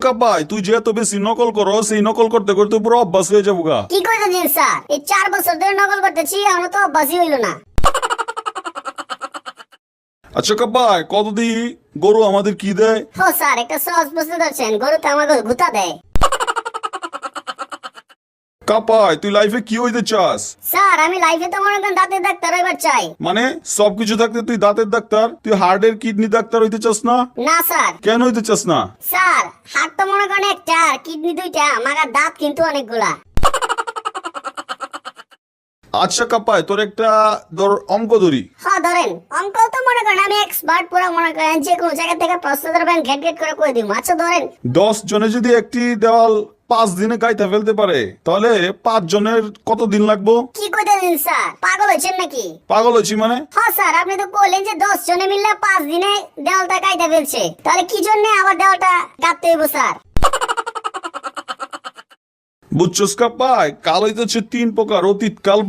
কাব্বাই তুই যেহেতু বেশি নকল করো, সেই নকল করতে করতে পুরো অভ্যাস হয়ে যাবো গা। কি কইতেছেন স্যার? এই 4 বছর ধরে নকল করতেছি, এখনো তো অভ্যাসই হইল না। আচ্ছা কাব্বাই, কতদি গরু আমাদের কি দেয়? ও স্যার, একটা সহজ প্রশ্ন ধরছেন, গরুতে আমাকে গুতা দেয়। কাব্বাই তুই লাইফে কি হইতে চাস? স্যার আমি লাইফে তো মনে করেন দাঁতের ডাক্তার হইবার চাই। মানে সবকিছু থাকতে তুই দাঁতের ডাক্তার, তুই হার্টের কিডনি ডাক্তার হইতে চাস না? না স্যার। কেন হইতে চাস না? স্যার হাত তো মনে করেন একটা, আর কিডনি দুইটা, মাগার দাঁত কিন্তু অনেকগুলা। আচ্ছা কাব্বাই, তোর একটা ধর অঙ্ক ধরি। হ্যাঁ ধরেন, অঙ্ক তো মনে করেন আমি এক্সপার্ট, পুরো মনে করেন যে কোনো জায়গা থেকে প্রশ্ন ধরবেন ঘেট ঘেট করে কই দিব। আচ্ছা ধরেন, 10 জনে যদি একটি দেওয়াল 5 দিনে গাইতে ফেলতে পারে, তাহলে 5 জনের কত দিন লাগবো? কি কইতেছেন স্যার? পাগল হয়েছেন নাকি? পাগল হচ্ছি মানে? হ্যাঁ স্যার, আপনি তো বললেন যে 10 জনে মিললে 5 দিনে দেওয়ালটা কাইতে ফেলছে, তাহলে কি জন্য আবার দেওয়ালটা কাটতে হইব স্যার? বুঝছস কাব্বাই, কাল হইতেছে 3 প্রকার: অতীত কাল,